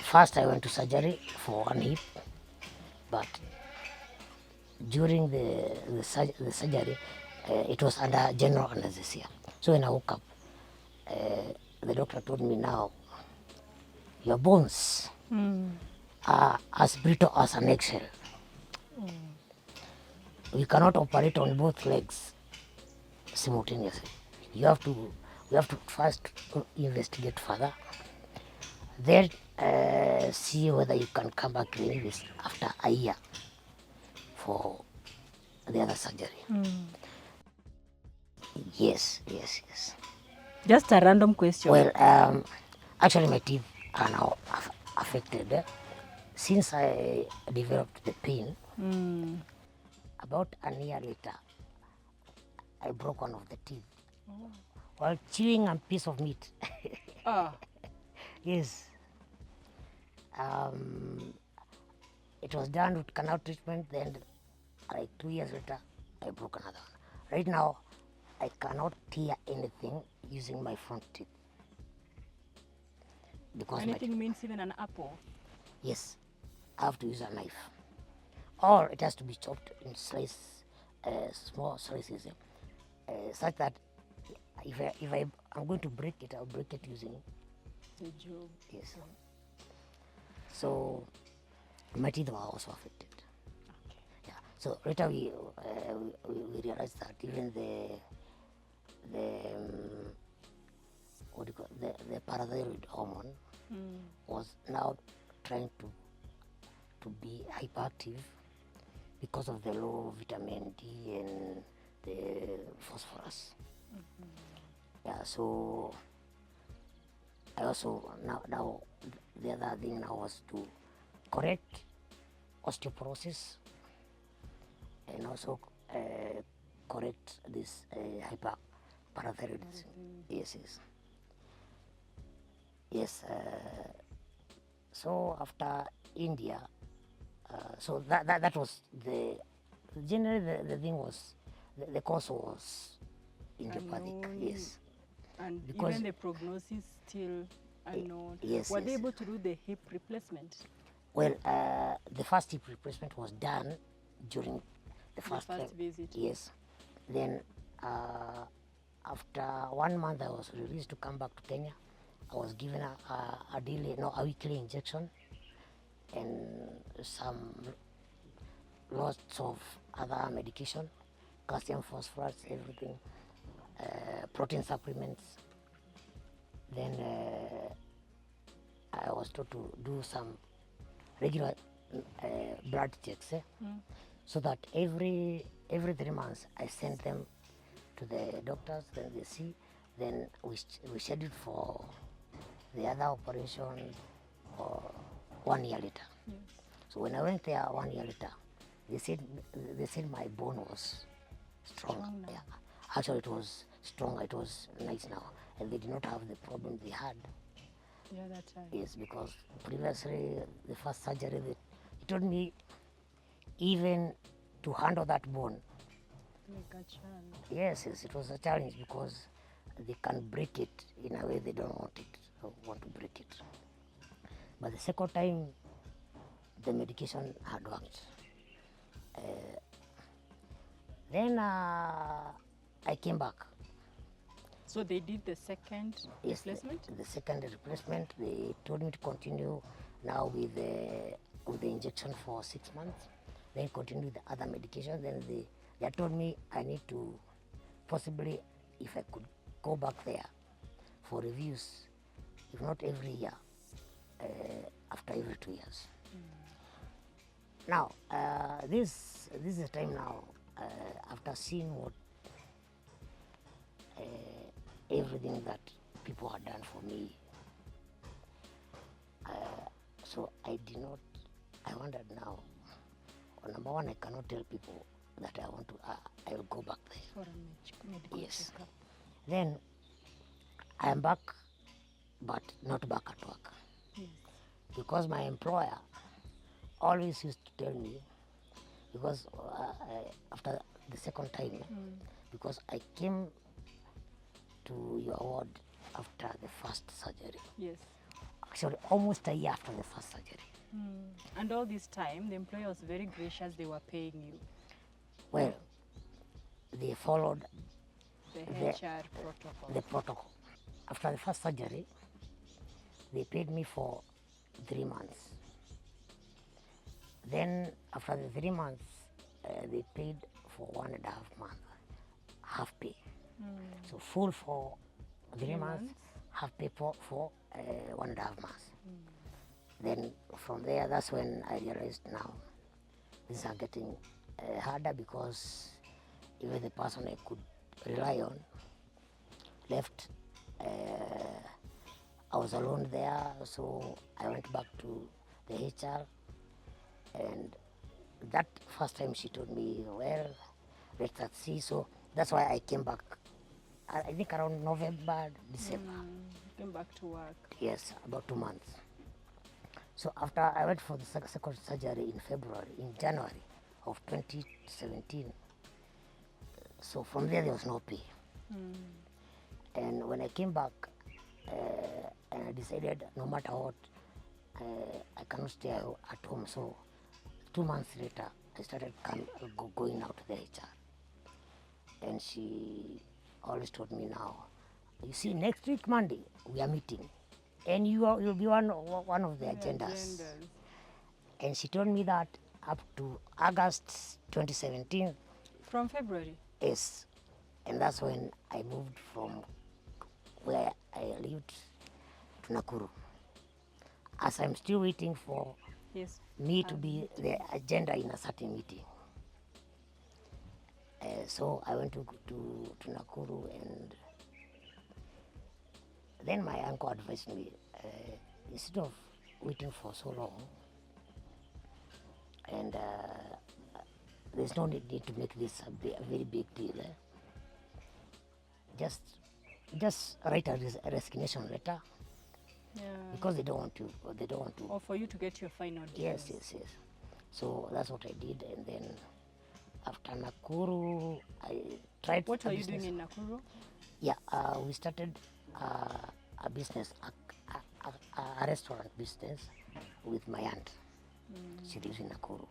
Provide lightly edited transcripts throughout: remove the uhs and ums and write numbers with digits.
first I went to surgery for one hip, but during the surgery, it was under general anesthesia. So when I woke up, the doctor told me, now your bones are as brittle as an eggshell. We cannot operate on both legs simultaneously. We have to first investigate further, then see whether you can come back to this after a year for the other surgery. Yes. Just a random question. Well, actually my teeth are now affected. Since I developed the pain, about a year later, I broke one of the teeth while chewing a piece of meat. Yes. It was done with canal treatment, then like 2 years later, I broke another one. Right now, I cannot tear anything using my front teeth. Because Anything means even an apple. yes, I have to use a knife. Or it has to be chopped in small slices, such that if I'm going to break it, I'll break it using The jaw. yes. So my teeth were also affected. Yeah. So later we realized that even what do you call the parathyroid hormone was now trying to be hyperactive because of the low vitamin D and the phosphorus. Yeah, so I also now the other thing now was to correct osteoporosis and also correct this hyperparathyroidism. Yes. So after India, so that was generally the thing was the cause was idiopathic. Unknown. Yes. And Because- even the prognosis still unknown. yes, Were they yes. able to do the hip replacement? Well, the first hip replacement was done during the first first visit. Yes. Then after 1 month, I was released to come back to Kenya. I was given a weekly injection and some lots of other medication, calcium, phosphorus, everything, protein supplements. Then I was told to do some regular blood checks, so that every 3 months I send them to the doctors, then they see, then we schedule for the other operation 1 year later. So when I went there 1 year later, they said my bone was strong. Strong now. Yeah. Actually, it was strong. It was nice now, and they did not have the problem they had. Yeah, that time. Yes, because previously the first surgery, they told me even to handle that bone. Like a child. Yes, it was a challenge because they can break it in a way they don't want to break it. But the second time, the medication had worked. Then I came back. So they did the second Yes, replacement? the second replacement, they told me to continue now with the injection for 6 months, then continue with the other medication. Then they told me I need to possibly, if I could go back there for reviews, if not every year, after every 2 years. Now, this is the time now, after seeing what everything that people had done for me. So I wondered now, number one, I cannot tell people that I want to, I will go back there. For a medical Yes. checkup. Then I am back, but not back at work. Yes. Because my employer always used to tell me, because after the second time, because I came to your ward after the first surgery. Yes. actually almost a year after the first surgery. And all this time, the employer was very gracious. They were paying you Well, they followed the The- HR protocol. the protocol. After the first surgery, they paid me for 3 months. Then after the 3 months, they paid for 1.5 months, half pay. So full for 3 months, months. half pay for 1.5 months. Then from there, that's when I realized now things are getting harder, because even the person I could rely on left. I was alone there, so I went back to the HR, and that first time she told me, well, let's see. So that's why I came back. I think around November, December. Came back to work. Yes, about 2 months. So after I went for the second surgery in January of 2017. So from there was no pay. And when I came back, and I decided no matter what, I cannot stay at home. So 2 months later, I started going out to the HR. And she always told me, now, you see, next week Monday we are meeting, and you'll be one of the agendas. And she told me that up to August 2017. From February? Yes. And that's when I moved from where I lived to Nakuru. As I'm still waiting for Yes. me to be the agenda in a certain meeting. So I went to Nakuru, and then my uncle advised me, instead of waiting for so long, and there's no need to make this a very big deal. Just write a resignation letter, Yeah. because they don't want to. Or for you to get your final Yes, details. yes, yes. So that's what I did, and then after Nakuru, I tried. What a were you business. doing in Nakuru? Yeah, we started a business, a restaurant business with my aunt. She lives in Nakuru.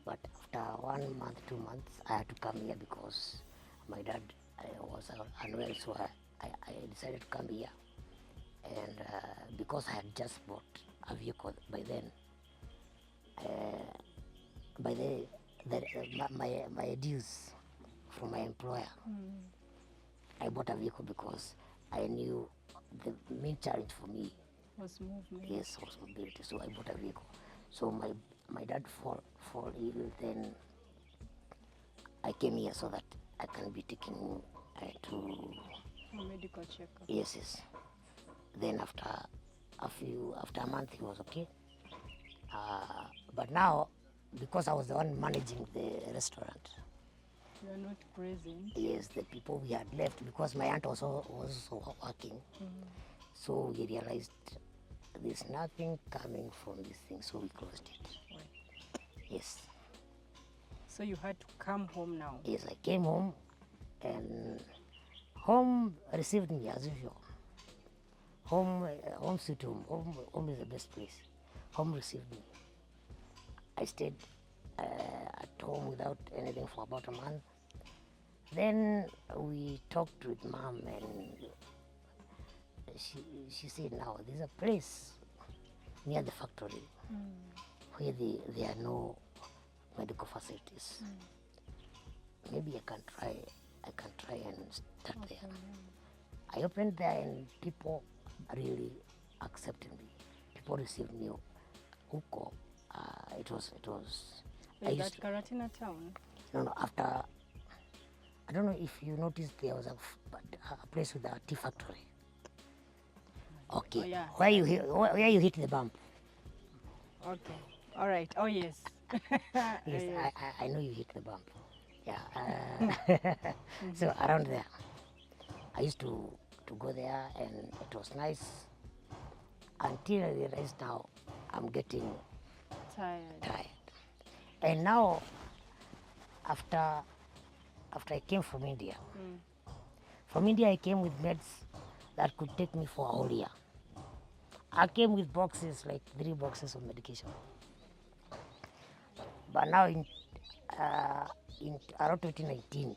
But after 1 month, 2 months, I had to come here because my dad was unwell, so I decided to come here. And because I had just bought a vehicle by then, my dues from my employer, I bought a vehicle because I knew the main challenge for me Was movement. is was mobility. So I bought a vehicle. So my dad fall ill, then I came here so that I can be taken to For medical checkup. yes. Then after a month he was okay. But now, because I was the one managing the restaurant, You are not present. yes, the people we had left, because my aunt was also working. So we realized there's nothing coming from this thing, so we closed it. Right. Yes. So you had to come home now. Yes, I came home, and home received me as usual. Home sweet home. Home is the best place. Home received me. I stayed at home without anything for about a month. Then we talked with mom, and she said, now there's a place near the factory where there are no medical facilities. Maybe I can try and start there. I opened there, and people really accepted me. People received me huko. It was. I Is used that Karatina town? no, after, I don't know if you noticed, there was a place with a tea factory. Okay. Oh, yeah. Where you hit the bump? Okay. All right. Oh, yes. Yes, I know you hit the bump. Yeah. So around there, I used to go there, and it was nice until I realized now I'm getting tired. And now, after I came from India, I came with meds that could take me for a whole year. I came with boxes, like 3 boxes of medication. But now in around 2019,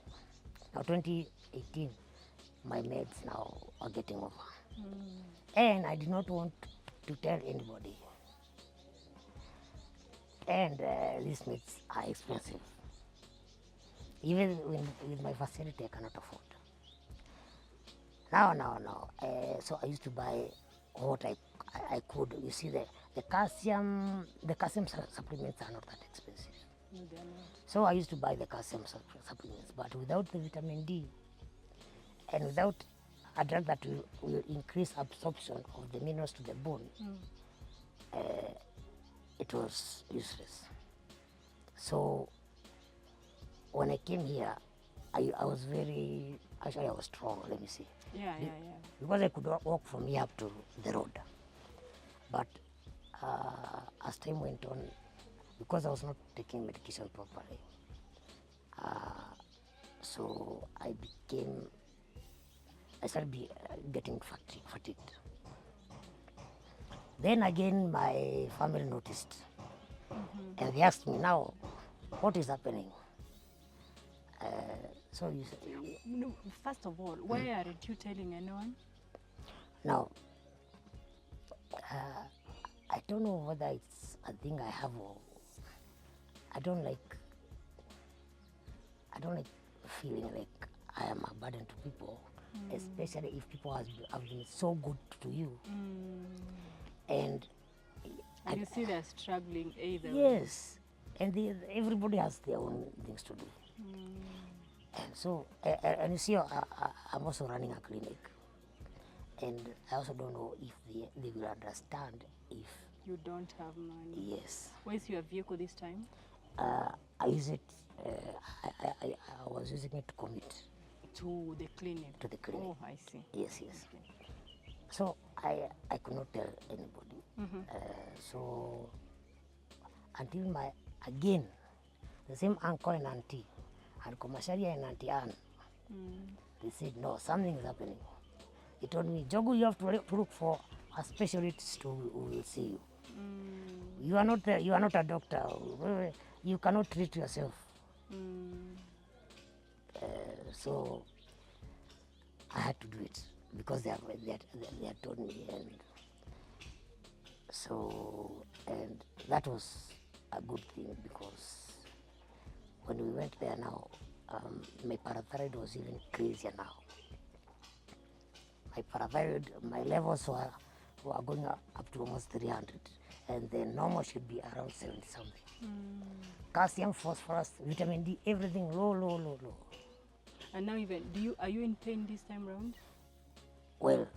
now 2018, my meds now are getting over. And I did not want to tell anybody. And these meds are expensive. Even with my facility, I cannot afford. Now. So I used to buy what I could. You see, the calcium supplements are not that expensive. No, they're not. So I used to buy the calcium supplements, but without the vitamin D and without a drug that will increase absorption of the minerals to the bone, it was useless. So when I came here, I was I was strong, let me see. Yeah. Because I could walk from here up to the road. But as time went on, because I was not taking medication properly, so I started getting fatigued. Then again, my family noticed, and they asked me, now, what is happening? So you say, No, first of all, why aren't you telling anyone? now, I don't know whether it's a thing I have or I don't like feeling like I am a burden to people, especially if people have been so good to you. And You see they're struggling either. yes, and everybody has their own things to do. And so, and you see, I'm also running a clinic, and I also don't know if they will understand if, You don't have money. yes, Where's your vehicle this time? I use it, I was using it to commute To the clinic. to the clinic. Oh, I see. Yes. So I could not tell anybody. So until again, the same uncle and auntie, and Komasharia and Auntie Anne, they said, no, something is happening. He told me, Jogu, you have to look for a specialist who will see you. You are not a doctor. You cannot treat yourself. So I had to do it because they had told me, and so, and that was a good thing, because when we went there now, my parathyroid was even crazier now. My parathyroid, my levels were going up to almost 300, and the normal should be around 70 something. Calcium, phosphorus, vitamin D, everything low. And now even, are you in pain this time round? Well,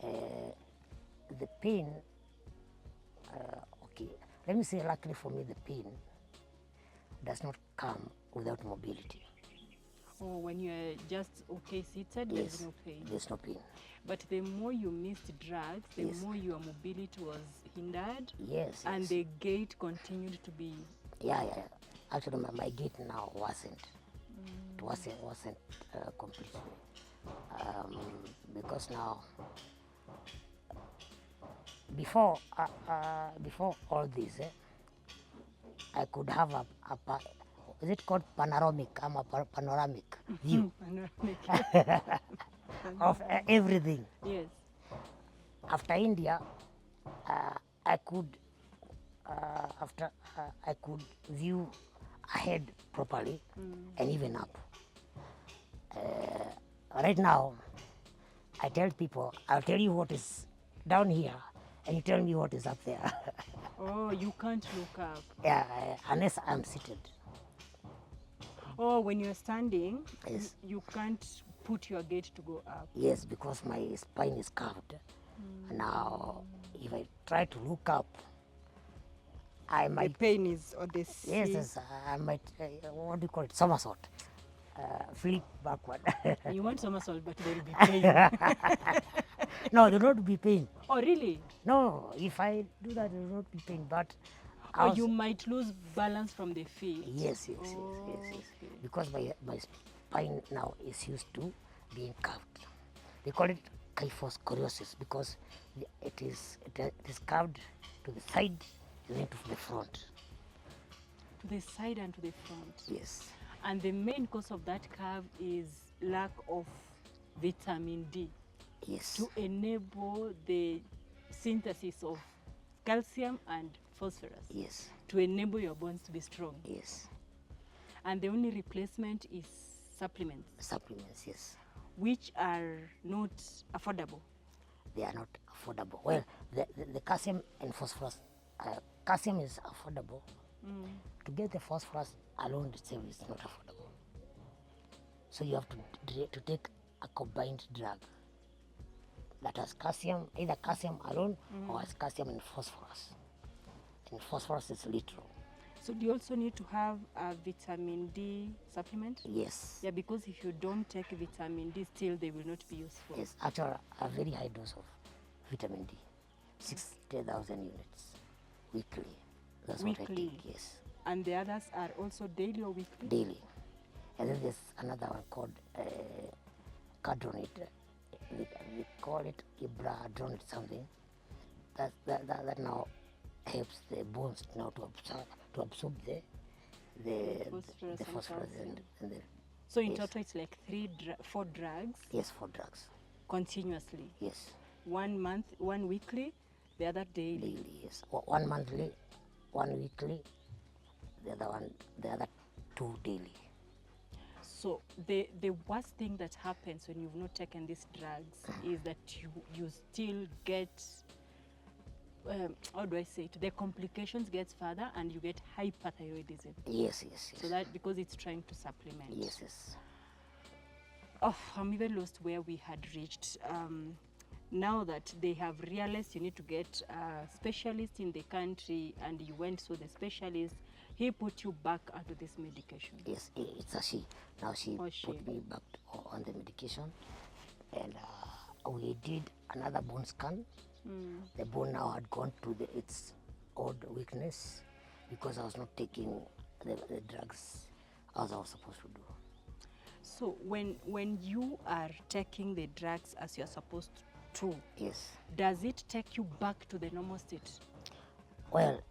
the pain, okay, let me say, luckily for me, the pain does not come without mobility. Or when you're just okay seated, Yes, there's no pain. there's no pain. But the more you missed drugs, the Yes. more your mobility was hindered, Yes. and the gait continued to be. Yeah. Actually, my gait now wasn't. It wasn't completely. Because now, before all this, I could have is it called panoramic? I'm a panoramic view of everything. Yes. After India, I could view ahead properly and even up. Right now, I tell people, I'll tell you what is down here, and you tell me what is up there. Oh, you can't look up. Yeah, unless I'm seated. Oh, when you're standing, Yes. you can't put your gait to go up. Yes, because my spine is curved. Now, if I try to look up, I The might. pain is on the seat. Yes, I might. What do you call it? Somersault. Flip backward. You want somersault, but there will be pain. No, there will not be pain. Oh, really? No, if I do that, there will not be pain. But Or you might lose balance from the feet. Yes. Okay. Because my spine now is used to being curved. They call it kyphoscoliosis because it is curved to the side and then to the front. To the side and to the front. Yes. And the main cause of that curve is lack of vitamin D Yes. to enable the synthesis of calcium and phosphorus, Yes. to enable your bones to be strong. Yes. And the only replacement is supplements, Supplements, yes. which are not affordable. They are not affordable. Well, the calcium and phosphorus, calcium is affordable. To get the phosphorus alone itself is not affordable. So you have to take a combined drug that has calcium, either calcium alone or has calcium and phosphorus. And phosphorus is literal. So do you also need to have a vitamin D supplement? Yes. Yeah, because if you don't take vitamin D, still they will not be useful. Yes, actually a very high dose of vitamin D, 60,000 units weekly. That's what I Weekly. take, yes. And the others are also daily or weekly? Daily. And then there's another one called cardronate. We call it ibradronate something. That now helps the bones now to absorb the phosphorus and the, So in yes. total it's like 4 drugs yes, 4 drugs. continuously. Yes. 1 month, 1 weekly, the other daily. Daily, yes. 1 monthly, 1 weekly, the other 2 daily. So the worst thing that happens when you've not taken these drugs is that you still get, how do I say it? The complications get further and you get hyperthyroidism. Yes, yes, yes. So that because it's trying to supplement. Yes, yes. Oh, I'm even lost where we had reached. Now that they have realized you need to get a specialist in the country and you went to the specialist, he put you back onto this medication. Yes, it's a she. Now she She. put me back on the medication, and we did another bone scan. The bone now had gone to its old weakness because I was not taking the drugs as I was supposed to do. So when you are taking the drugs as you're supposed to, Yes. does it take you back to the normal state? Well,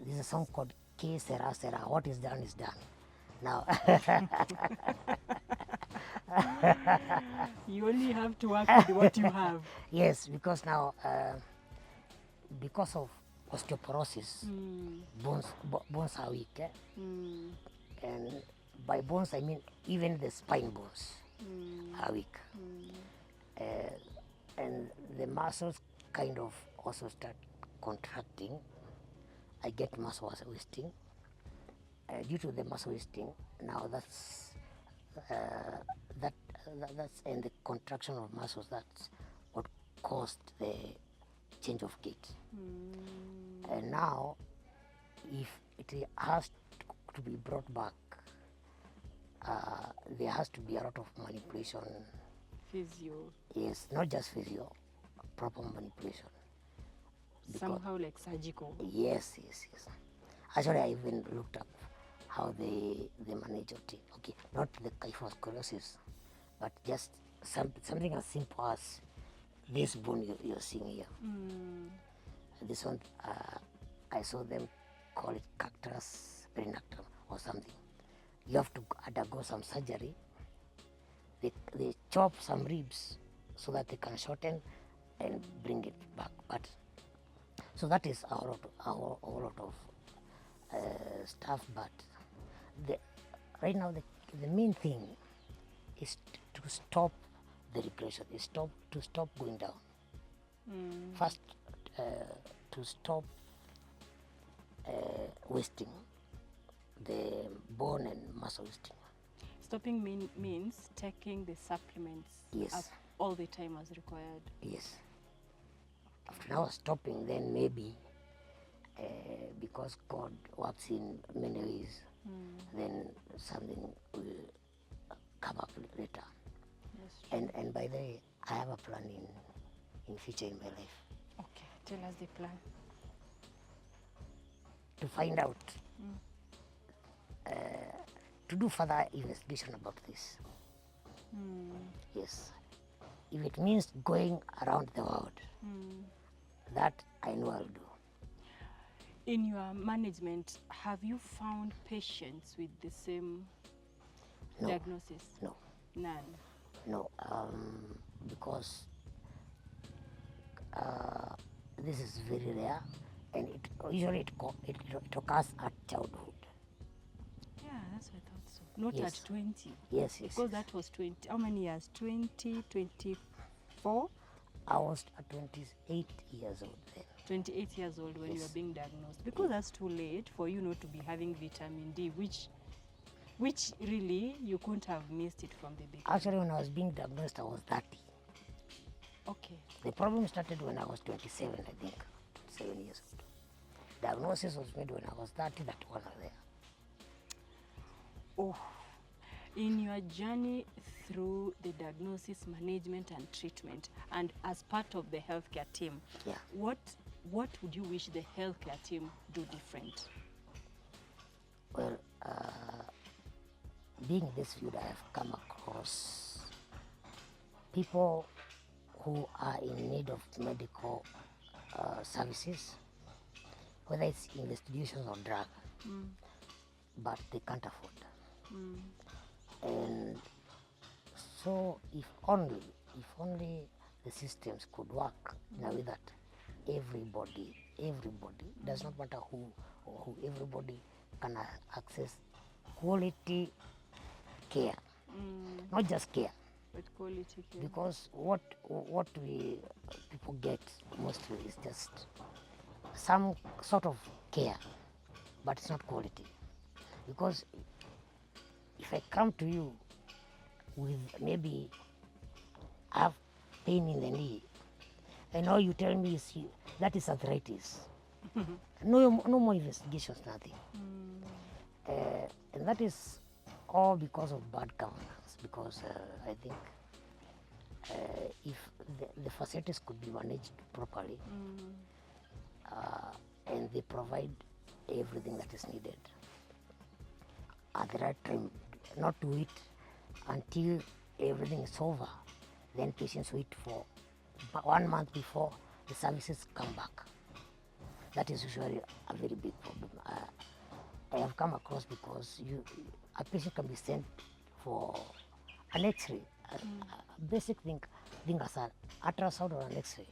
there's a song called K Sera Sera. What is done is done. Now, You only have to work with what you have. yes, because now, because of osteoporosis, bones are weak. And by bones, I mean even the spine bones are weak. And the muscles kind of also start contracting. I get muscle wasting. Due to the muscle wasting, now that's and the contraction of muscles. That's what caused the change of gait. And now, if it has to be brought back, there has to be a lot of manipulation. Physio. Yes, not just physio, proper manipulation. Somehow like surgical. Yes, yes, yes. Actually, I even looked up how they manage it. Okay, not the kyphoscoliosis, but just something as simple as this bone you're seeing here. This one, I saw them call it cactus perinactum or something. You have to undergo some surgery. They chop some ribs so that they can shorten and bring it back. But so that is a lot of stuff. But right now the main thing is to stop the regression. Is to stop going down. First, to stop wasting the bone and muscle wasting. Stopping means taking the supplements Yes. up all the time as required. Yes. After now stopping, then maybe because God works in many ways, then something will come up later. Yes. And by the way, I have a plan in future in my life Okay, tell us the plan. to find out, to do further investigation about this. Yes. If it means going around the world, that I know I'll do. In your management, have you found patients with the same No. diagnosis? No. None. No. Because this is very rare, and it usually it occurs at childhood. Yeah, that's what I thought so. Not Yes. at 20. Yes, yes. Because yes. that was 20. How many years? 20, 24? I was 28 years old then. 28 years old when you were Yes. being diagnosed. Because that's too late for you not to be having vitamin D, which really you couldn't have missed it from the beginning. Actually, when I was being diagnosed, I was 30. Okay. The problem started when I was 27, I think, 27 years old. Diagnosis was made when I was 30, that wasn't there. Oh, in your journey through the diagnosis, management, and treatment, and as part of the healthcare team, Yeah. what would you wish the healthcare team do different? Well, being in this field, I have come across people who are in need of medical services, whether it's investigations or drug, but they can't afford. And so, if only the systems could work in a way that everybody, does not matter who or who, everybody can access quality care, not just care. But quality care. Because what we people get mostly is just some sort of care, but it's not quality. Because if I come to you with maybe I have pain in the knee, and all you tell me is that is arthritis. No more investigations, nothing. And that is all because of bad governance. Because I think if the facilities could be managed properly, and they provide everything that is needed at the right time, not to wait until everything is over, then patients wait for 1 month before the services come back. That is usually a very big problem. I have come across because a patient can be sent for an X-ray, a basic thing as an ultrasound or an X-ray.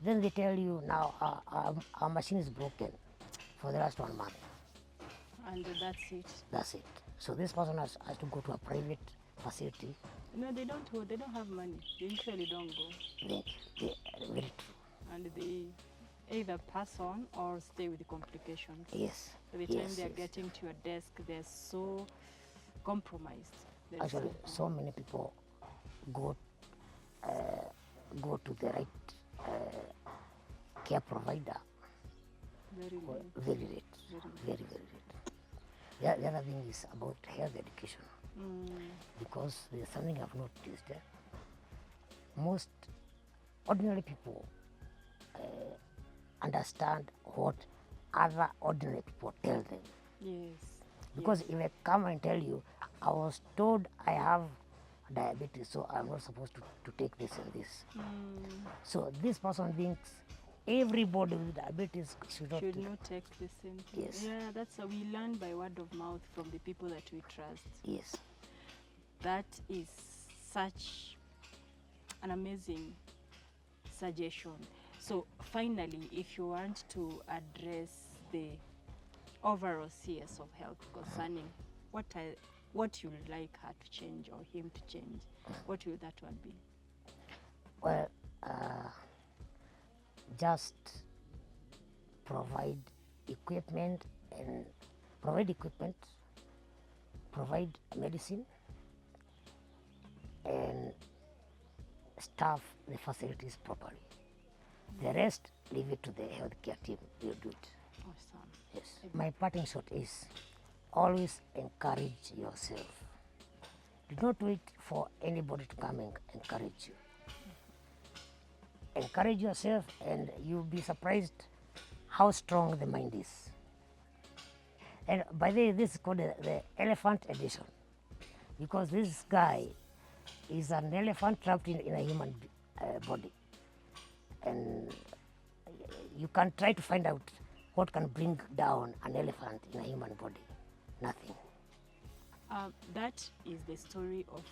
Then they tell you now our machine is broken for the last 1 month. And that's it. That's it. So this person has to go to a private facility. No, they don't go. They don't have money. They usually don't go. Very true. And they either pass on or stay with the complications. Yes. By the time they're getting to your desk, they're so compromised. Actually, so many people go to the right care provider Very late. very late. Very late. The other thing is about health education. Because there's something I've noticed. Most ordinary people understand what other ordinary people tell them. Yes. Because if I come and tell you, I was told I have diabetes, so I'm not supposed to take this and this. So this person thinks everybody with diabetes should not take the same thing. Yes. Yeah, that's how we learn by word of mouth from the people that we trust. Yes. That is such an amazing suggestion. So finally, if you want to address the overall CS of health concerning what you would like her to change or him to change, what will that one be? Well, just provide equipment, provide medicine, and staff the facilities properly. The rest, leave it to the healthcare team. They'll do it. Awesome. Yes. My parting shot is always encourage yourself. Do not wait for anybody to come and encourage you. Encourage yourself, and you'll be surprised how strong the mind is. And by the way, this is called the elephant edition, because this guy is an elephant trapped in a human body. And you can try to find out what can bring down an elephant in a human body. Nothing. That is the story of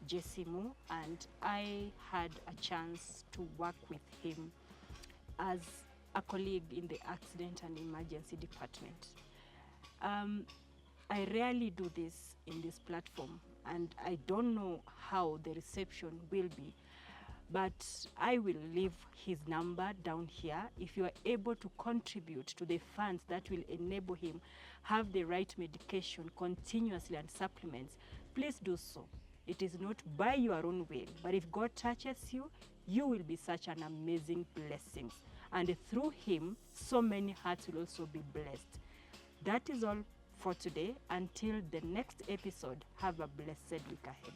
Jesse Moore, and I had a chance to work with him as a colleague in the accident and emergency department. I rarely do this in this platform, and I don't know how the reception will be, but I will leave his number down here. If you are able to contribute to the funds that will enable him have the right medication continuously and supplements, please do so. It is not by your own will, but if God touches you, you will be such an amazing blessing. And through him, so many hearts will also be blessed. That is all for today. Until the next episode, have a blessed week ahead.